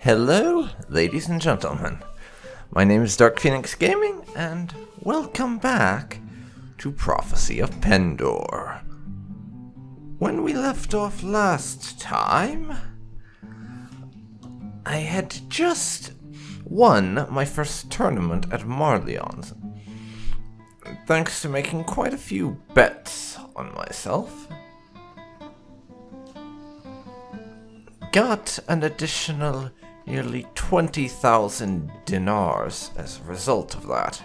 Hello, ladies and gentlemen. My name is DarkPhoenix Gaming, and welcome back to Prophecy of Pendor. When we left off last time, I had just won my first tournament at Marleon's, thanks to making quite a few bets on myself. Got an additional nearly 20,000 dinars as a result of that.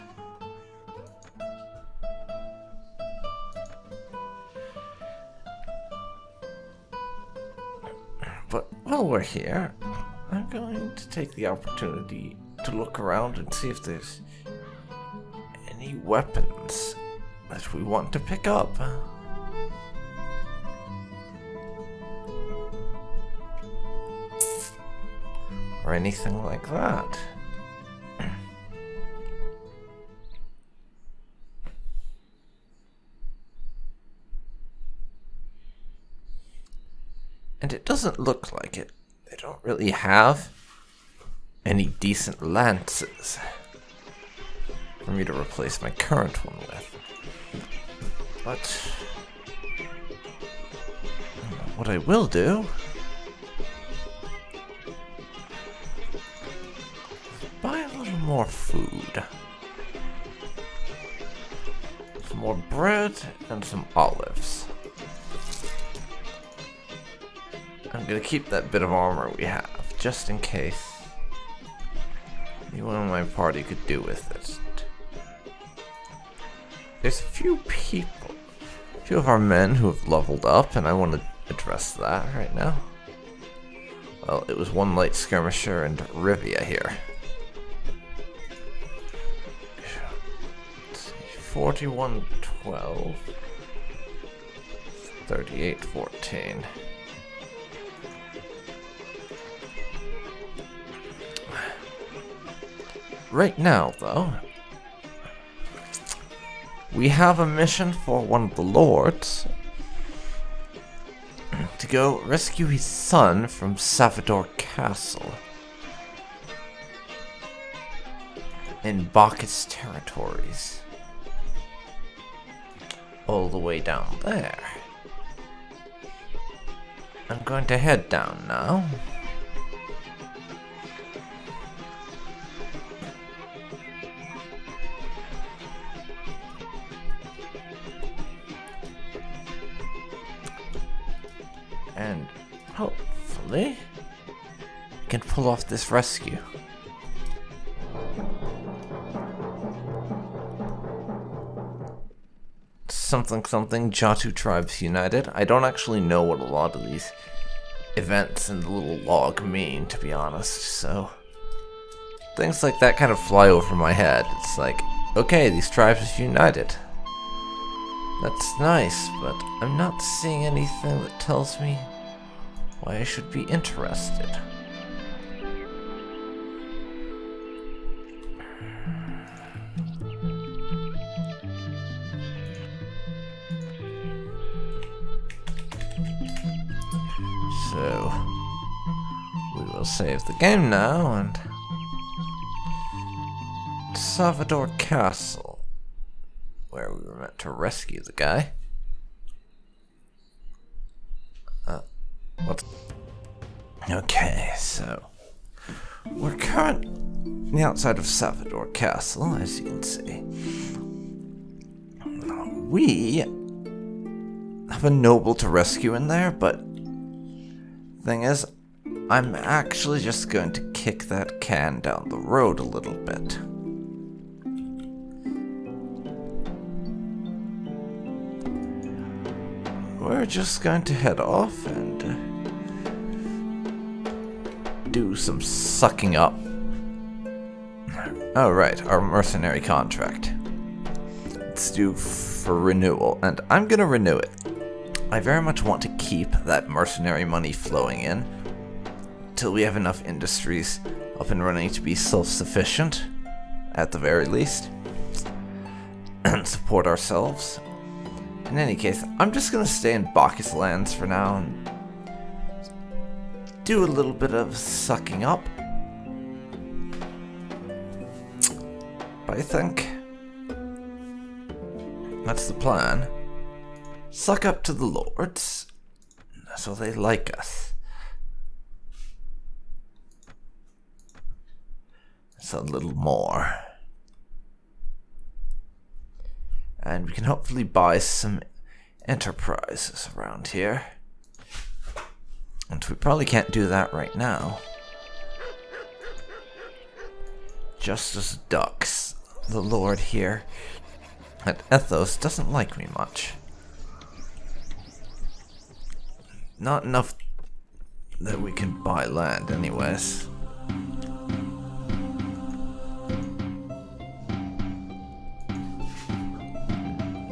But while we're here, I'm going to take the opportunity to look around and see if there's any weapons that we want to pick up. Or anything like that. And it doesn't look like it. They don't really have any decent lances for me to replace my current one with. But what I will do buy a little more food. Some more bread and some olives. I'm gonna keep that bit of armor we have, just in case anyone in my party could do with it. There's a few people, a few of our men who have leveled up, and I want to address that right now. Well, it was one light skirmisher and Rivia here. 41-12, 38-14. Right now, though, we have a mission for one of the lords to go rescue his son from Savador Castle in Bacchus territories. All the way down there. I'm going to head down now. And hopefully we can pull off this rescue. Something Jatu Tribes United. I don't actually know what a lot of these events in the little log mean, to be honest, so things like that kind of fly over my head. It's like, okay, these tribes have united. That's nice, but I'm not seeing anything that tells me why I should be interested. So, we will save the game now, and Savador Castle, where we were meant to rescue the guy. Okay, so we're currently outside of Savador Castle, as you can see. We have a noble to rescue in there, but thing is, I'm actually just going to kick that can down the road a little bit. We're just going to head off and do some sucking up. Oh right, our mercenary contract. It's due for renewal, and I'm gonna renew it. I very much want to keep that mercenary money flowing in till we have enough industries up and running to be self-sufficient, at the very least, and support ourselves. In any case, I'm just gonna stay in Bacchus lands for now and do a little bit of sucking up I think. That's the plan. Suck up to the lords, so they like us. It's a little more. And we can hopefully buy some enterprises around here. And we probably can't do that right now. Just as ducks, the lord here at Ethos doesn't like me much. Not enough that we can buy land anyways.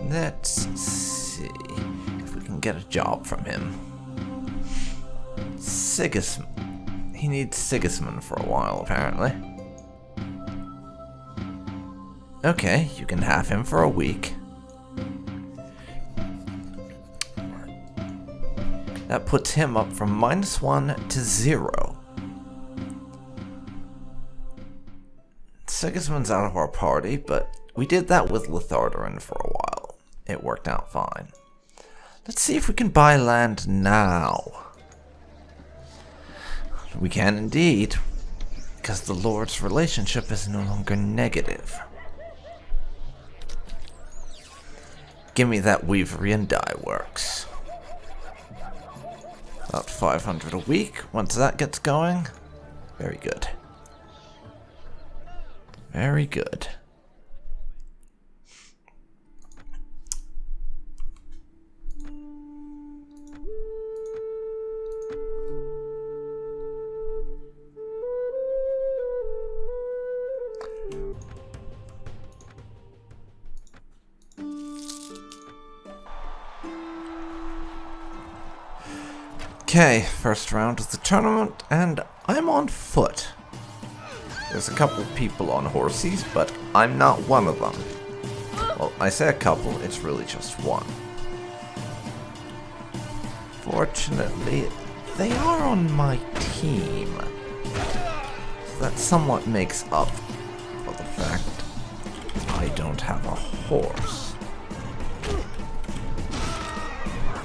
Let's see if we can get a job from him. Sigismund. He needs Sigismund for a while, apparently. Okay, you can have him for a week. That puts him up from -1 to 0. Sigismund's out of our party, but we did that with Lithardarin for a while. It worked out fine. Let's see if we can buy land now. We can indeed, because the Lord's relationship is no longer negative. Give me that Weaverian dye works. About 500 a week. Once that gets going, very good. Very good. Okay, first round of the tournament, and I'm on foot. There's a couple people on horses, but I'm not one of them. Well, I say a couple, it's really just one. Fortunately, they are on my team. So that somewhat makes up for the fact I don't have a horse.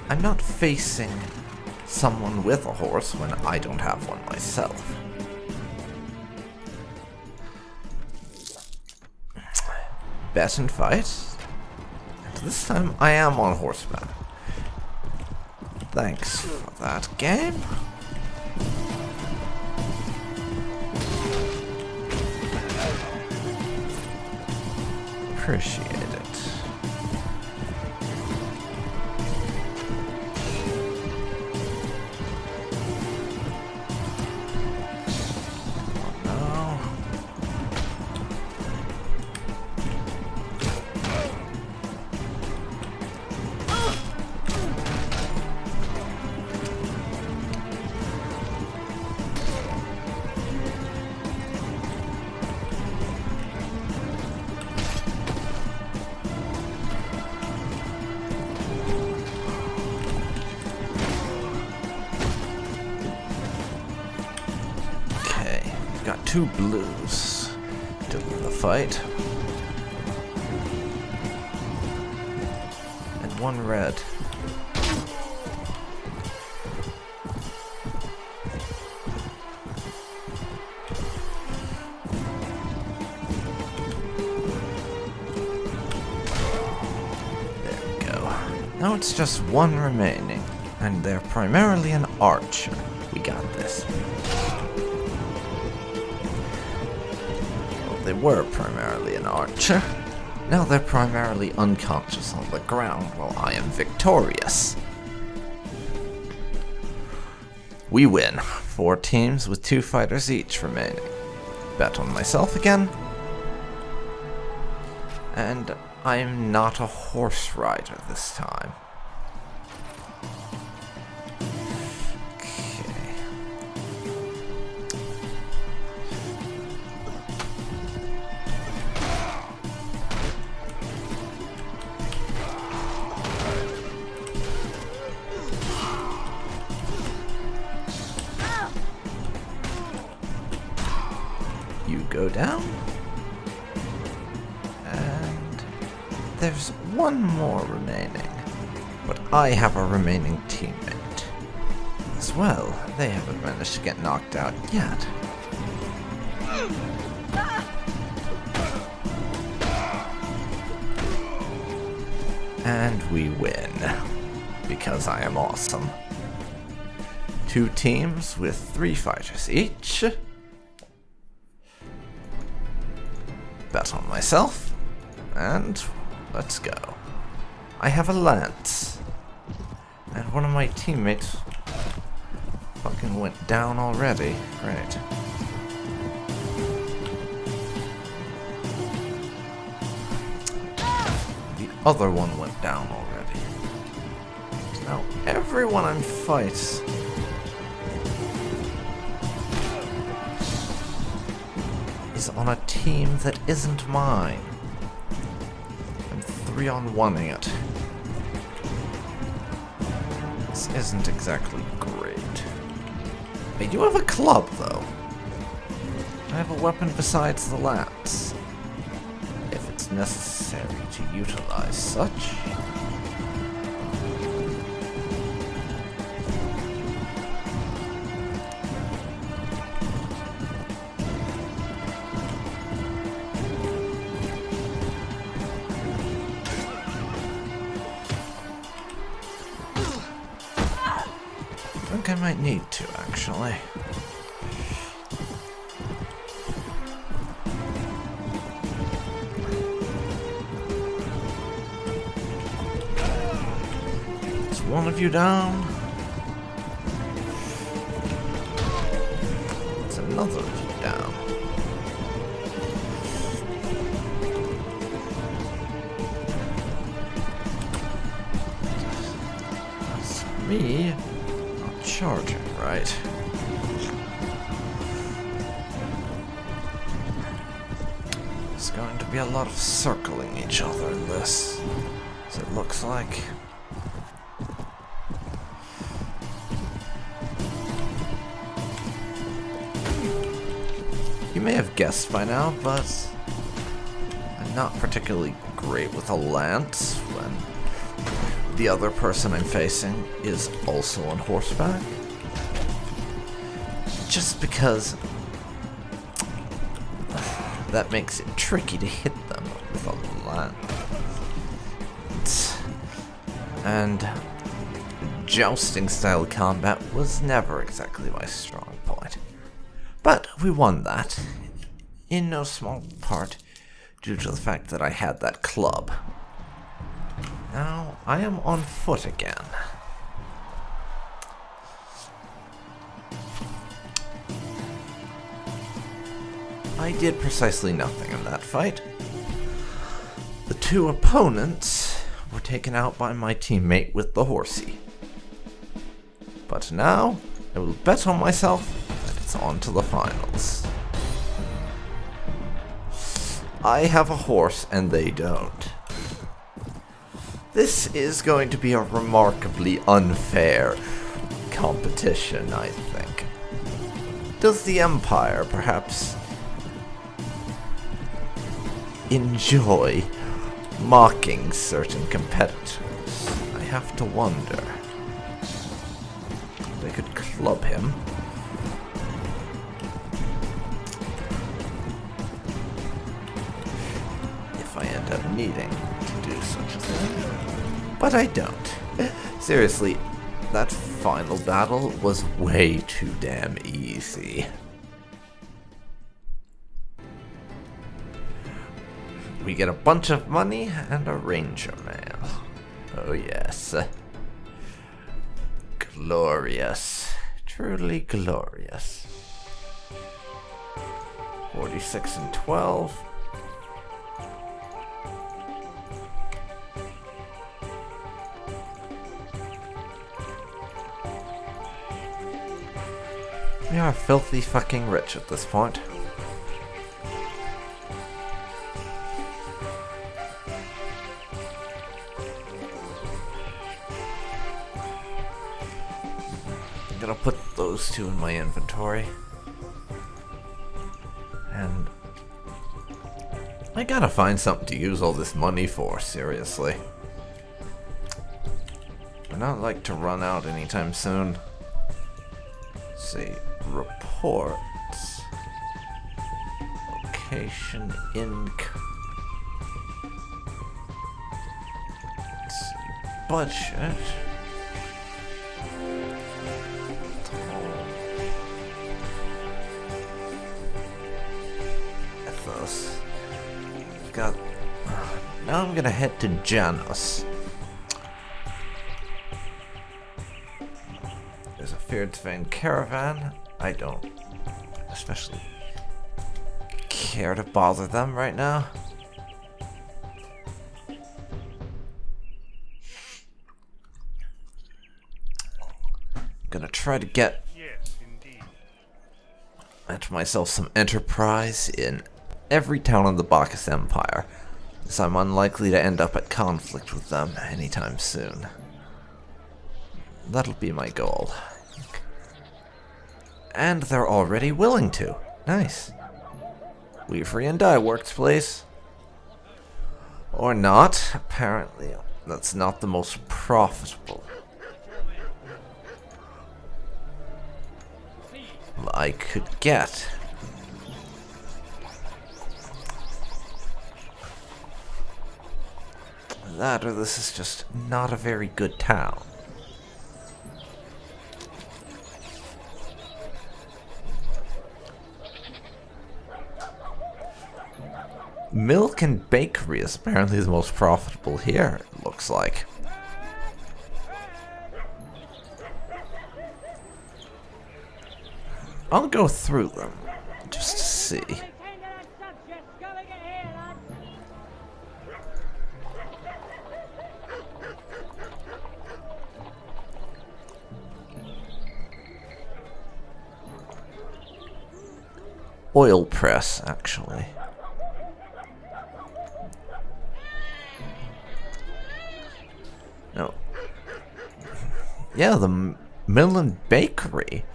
I'm not facing someone with a horse when I don't have one myself. Bet and fight. And this time I am on horseback. Thanks for that, game. Appreciate it. Got 2 blues to win the fight. And 1 red. There we go. Now it's just 1 remaining, and they're primarily an archer. We got this. They were primarily an archer. Now they're primarily unconscious on the ground while I am victorious. We win. 4 teams with 2 fighters each remaining. Bet on myself again. And I'm not a horse rider this time. You go down. there's one more remaining. But I have a remaining teammate. As well, they haven't managed to get knocked out yet. And we win. Because I am awesome. 2 teams with 3 fighters each. Bet on myself. And let's go. I have a lance. And one of my teammates fucking went down already. Great. The other one went down already. Now everyone I'm fighting is on a team that isn't mine. I'm 3-on-1ing it. This isn't exactly great. I do have a club, though. I have a weapon besides the lance. If it's necessary to utilize such. I think I might need to, actually. Is one of you down? It's another of you down. That's me. Charging, right? There's going to be a lot of circling each other in this, as it looks like. You may have guessed by now, but I'm not particularly great with a lance when the other person I'm facing is also on horseback. Just because that makes it tricky to hit them with a lance. And jousting style combat was never exactly my strong point. But we won that, in no small part due to the fact that I had that club. Now, I am on foot again. I did precisely nothing in that fight. The 2 opponents were taken out by my teammate with the horsey. But now, I will bet on myself that it's on to the finals. I have a horse and they don't. This is going to be a remarkably unfair competition, I think. Does the Empire perhaps enjoy mocking certain competitors? I have to wonder. They could club him. If I end up needing to do such a thing. But I don't. Seriously, that final battle was way too damn easy. We get a bunch of money and a ranger mail. Oh yes. Glorious. Truly glorious. 46 and 12. We are filthy fucking rich at this point. I'm gonna put those 2 in my inventory. And I gotta find something to use all this money for, seriously. We're not like to run out anytime soon. Let's see, reports. Location, income. Let's see, budget. Ethos. We've got. Now I'm gonna head to Janus. There's a feared Sven caravan. I don't especially care to bother them right now. Gonna try to get myself some enterprise in every town in the Bacchus Empire, as I'm unlikely to end up at conflict with them anytime soon. That'll be my goal. And they're already willing to. Nice. Weavery and Dye Works, please. Or not. Apparently, that's not the most profitable I could get. That, or this is just not a very good town. Milk and bakery is apparently the most profitable here, it looks like. I'll go through them, just to see. Oil press, actually. No. Yeah, the mill and bakery.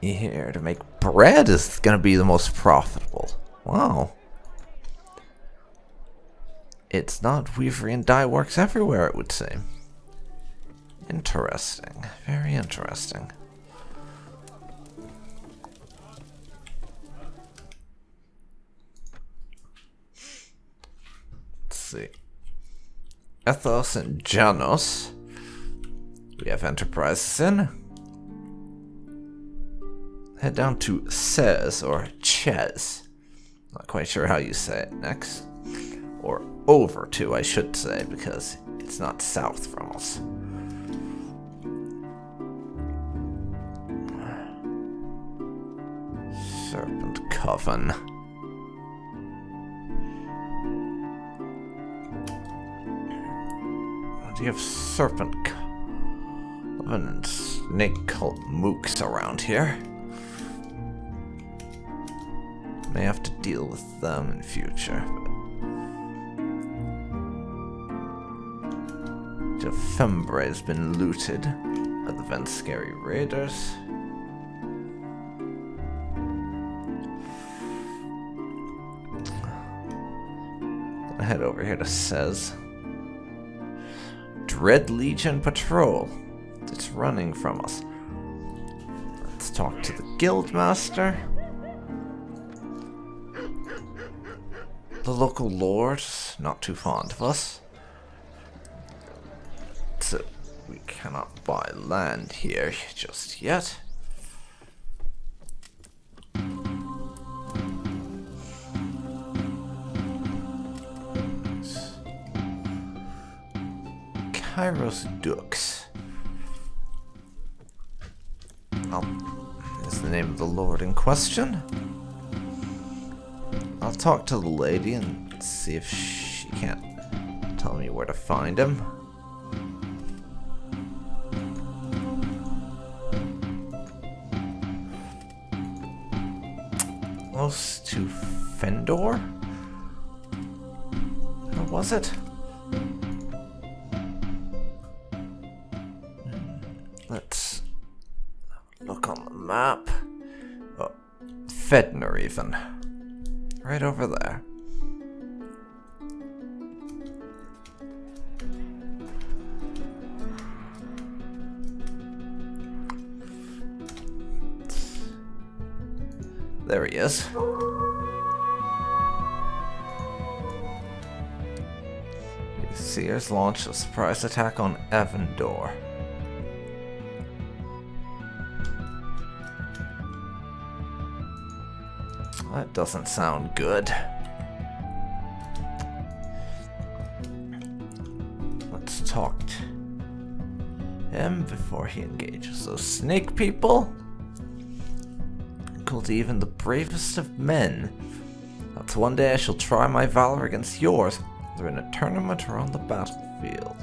Here to make bread is gonna be the most profitable. Wow. It's not Weavery and Dye Works everywhere, it would seem. Interesting. Very interesting. Let's see. Ethos and Janus. We have enterprises in. Head down to Cez, or Chez. Not quite sure how you say it next. Or over to, I should say, because it's not south from us. Serpent Coven. Do you have Serpent Coven and Snake Cult mooks around here? May have to deal with them in future. The Fembre has been looted by the Venscary raiders. I'll head over here to Cez. Dread Legion Patrol. It's running from us. Let's talk to the Guildmaster. The local lord's not too fond of us. So we cannot buy land here just yet. Kairos Dux. Is the name of the lord in question. I'll talk to the lady and see if she can't tell me where to find him. Close to Pendor? Or was it? Let's look on the map. Oh, Fedner even. Right over there. There he is. Seers launched a surprise attack on Pendor. That doesn't sound good. Let's talk to him before he engages those snake people. Equal to even the bravest of men. That's one day I shall try my valor against yours, either in a tournament or on the battlefield.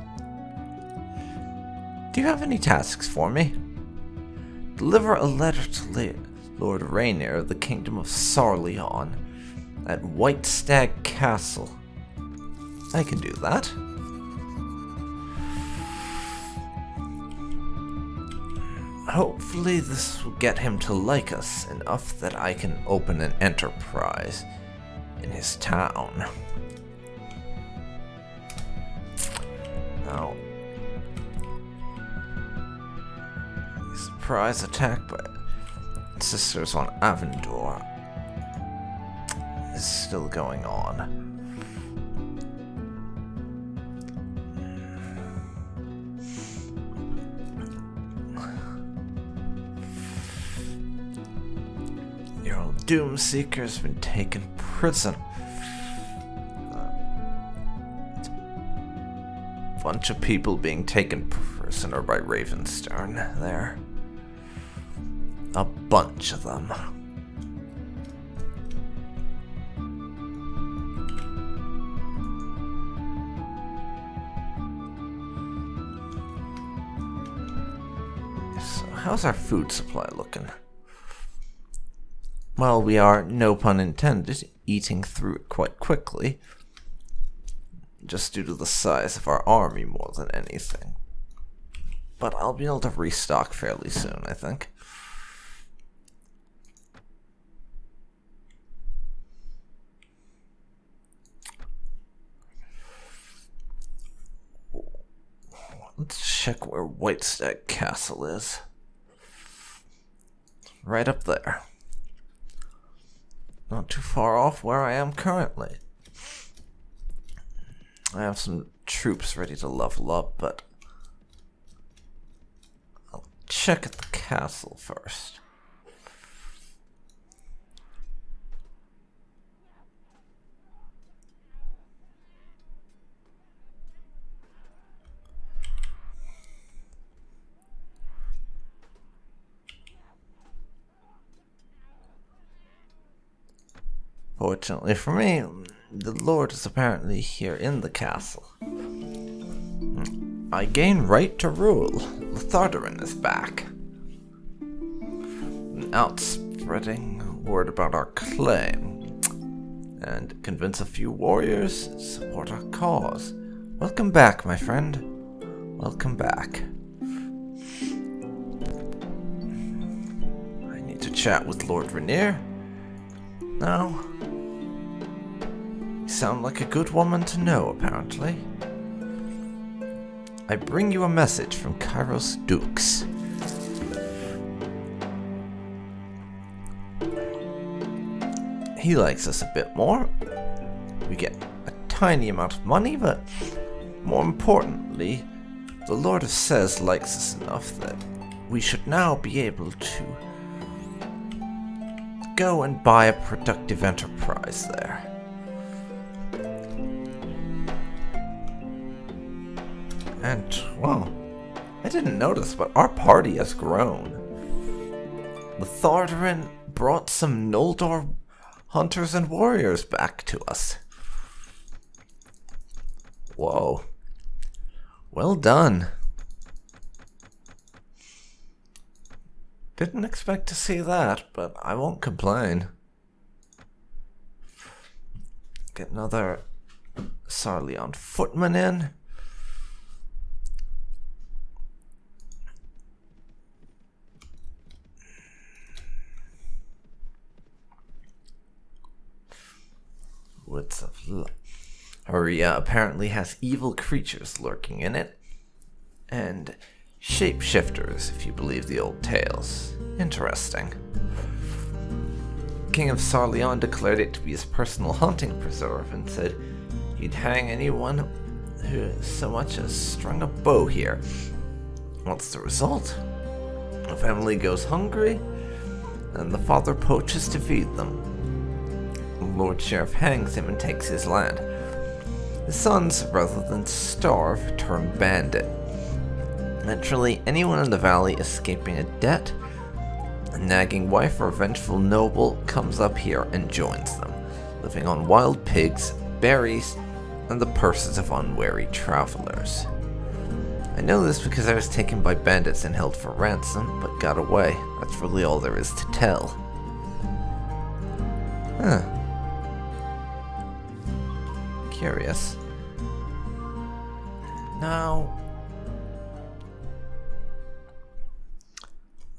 Do you have any tasks for me? Deliver a letter to Lord Rainier of the Kingdom of Sarleon at White Stag Castle. I can do that. Hopefully this will get him to like us enough that I can open an enterprise in his town. Now, surprise attack by sisters on Pendor is still going on. Your old Doomseeker's been taken prisoner. Bunch of people being taken prisoner by Ravenstern there. A bunch of them. So how's our food supply looking? Well, we are, no pun intended, eating through it quite quickly. Just due to the size of our army more than anything. But I'll be able to restock fairly soon, I think. Let's check where White Stag Castle is. Right up there. Not too far off where I am currently. I have some troops ready to level up, but I'll check at the castle first. Fortunately for me, the Lord is apparently here in the castle. I gain right to rule. Lethardarin is back. Out spreading word about our claim. And convince a few warriors to support our cause. Welcome back, my friend. Welcome back. I need to chat with Lord Rainier. No. Sound like a good woman to know, apparently. I bring you a message from Kairos Dukes. He likes us a bit more. We get a tiny amount of money, but more importantly, the Lord of Sez likes us enough that we should now be able to go and buy a productive enterprise there. And, well, I didn't notice, but our party has grown. Lethardarin brought some Noldor hunters and warriors back to us. Whoa. Well done. Didn't expect to see that, but I won't complain. Get another Sarleon footman in. Woods of Area apparently has evil creatures lurking in it, and shapeshifters, if you believe the old tales. Interesting. King of Sarleon declared it to be his personal hunting preserve and said he'd hang anyone who so much as strung a bow here. What's the result? A family goes hungry, and the father poaches to feed them. The Lord Sheriff hangs him and takes his land. The sons, rather than starve, turn bandit. Naturally, anyone in the valley escaping a debt, a nagging wife or vengeful noble comes up here and joins them, living on wild pigs, berries, and the purses of unwary travelers. I know this because I was taken by bandits and held for ransom, but got away. That's really all there is to tell. Huh. Curious. Now,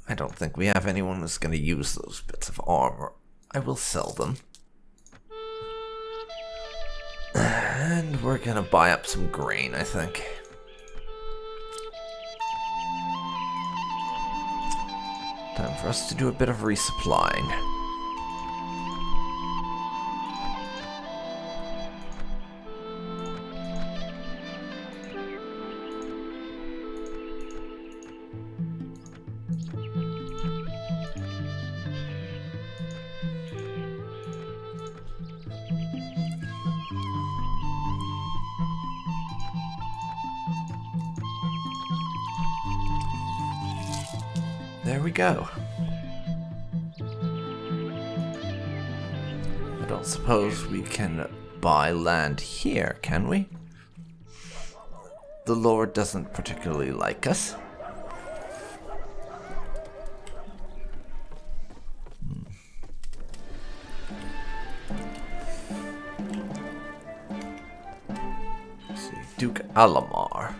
I don't think we have anyone who's going to use those bits of armor. I will sell them. And we're going to buy up some grain, I think. Time for us to do a bit of resupplying. There we go. I don't suppose we can buy land here, can we? The Lord doesn't particularly like us. Let's see, Duke Alamar.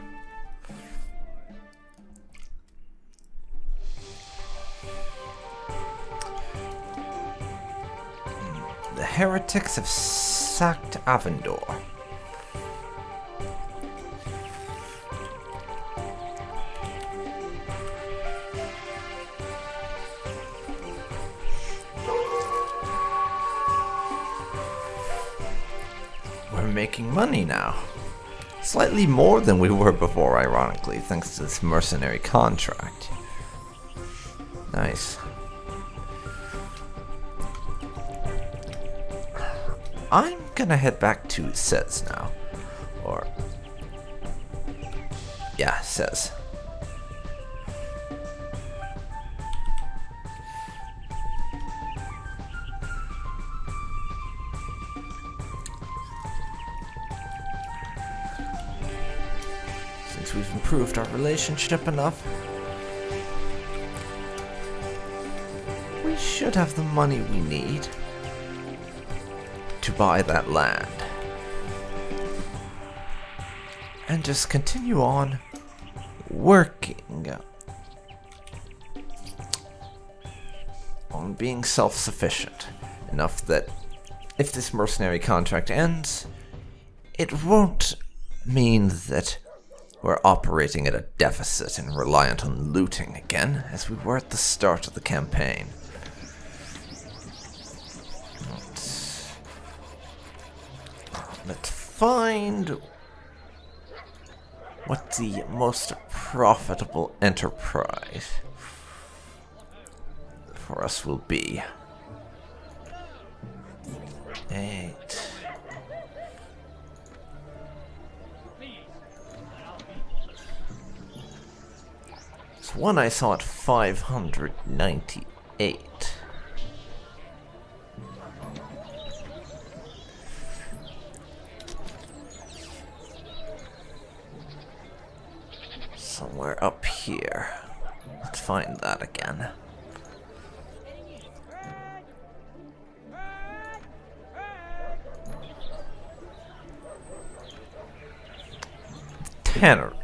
The heretics have sacked Avendor. We're making money now. Slightly more than we were before, ironically, thanks to this mercenary contract. Nice. I'm gonna head back to Sez now. Or... yeah, Sez. Since we've improved our relationship enough, we should have the money we need to buy that land. And just continue on working on being self-sufficient enough that if this mercenary contract ends, it won't mean that we're operating at a deficit and reliant on looting again, as we were at the start of the campaign. Let's find what the most profitable enterprise for us will be. 8. There's one I saw at 598. Somewhere up here. Let's find that again. Tannery.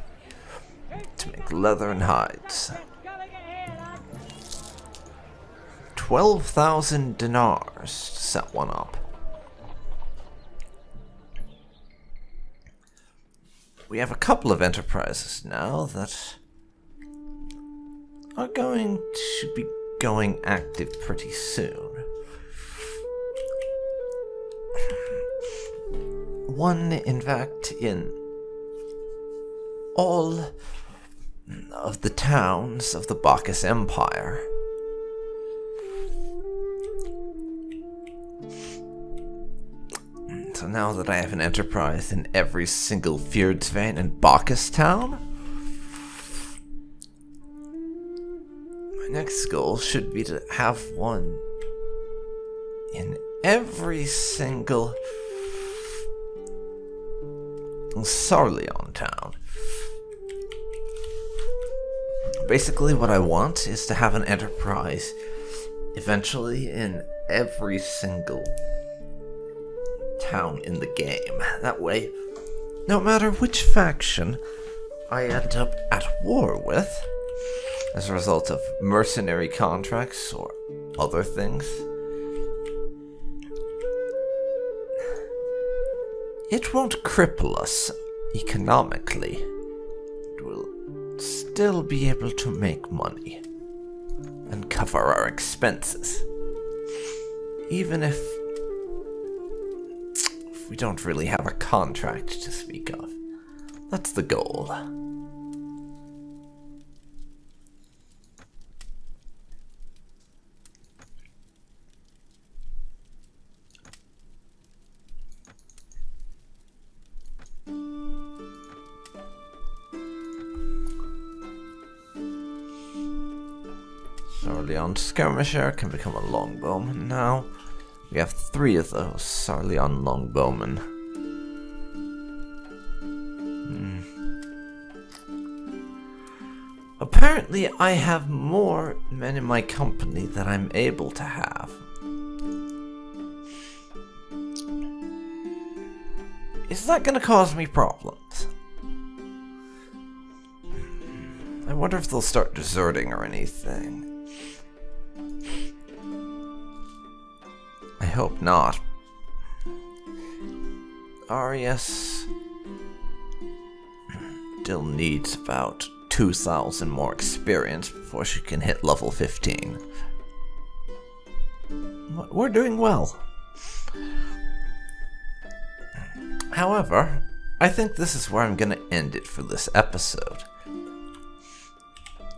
To make leather and hides. 12,000 dinars to set one up. we have a couple of enterprises now that are should be going active pretty soon. One, in fact, in all of the towns of the Bacchus Empire. So now that I have an enterprise in every single Fjordsvein and Bacchus town, my next goal should be to have one in every single Sarleon town. Basically, what I want is to have an enterprise eventually in every single town in the game. That way, no matter which faction I end up at war with, as a result of mercenary contracts or other things, it won't cripple us economically. It will still be able to make money and cover our expenses, even if we don't really have a contract to speak of. That's the goal. Sarleon Skirmisher can become a longbowman now. We have 3 of those Sarleon longbowmen. Apparently, I have more men in my company than I'm able to have. Is that going to cause me problems? I wonder if they'll start deserting or anything. I hope not. Arias still needs about 2,000 more experience before she can hit level 15. We're doing well. However, I think this is where I'm going to end it for this episode.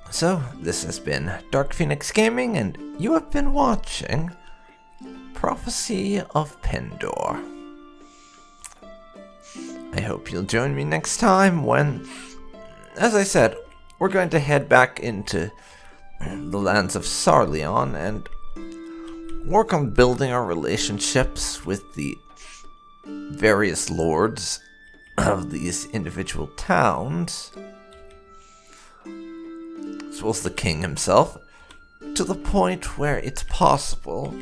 So, this has been DarkPhoenix Gaming, and you have been watching Prophecy of Pendor. I hope you'll join me next time when, as I said, we're going to head back into the lands of Sarleon and work on building our relationships with the various lords of these individual towns, as well as the king himself, to the point where it's possible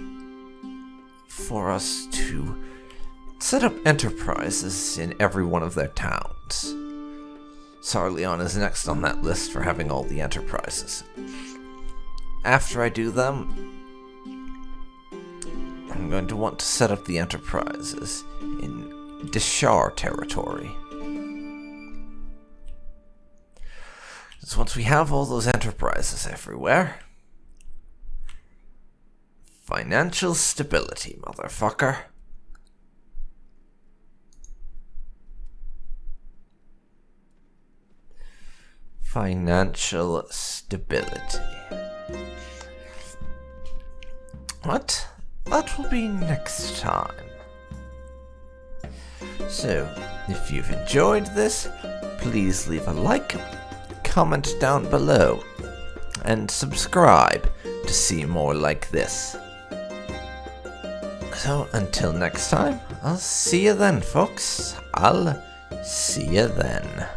for us to set up enterprises in every one of their towns. Sarleon is next on that list for having all the enterprises. After I do them, I'm going to want to set up the enterprises in Deshar territory. So once we have all those enterprises everywhere, financial stability, motherfucker. Financial stability. What? That will be next time. So, if you've enjoyed this, please leave a like, comment down below, and subscribe to see more like this. So, until next time, I'll see you then, folks. I'll see you then.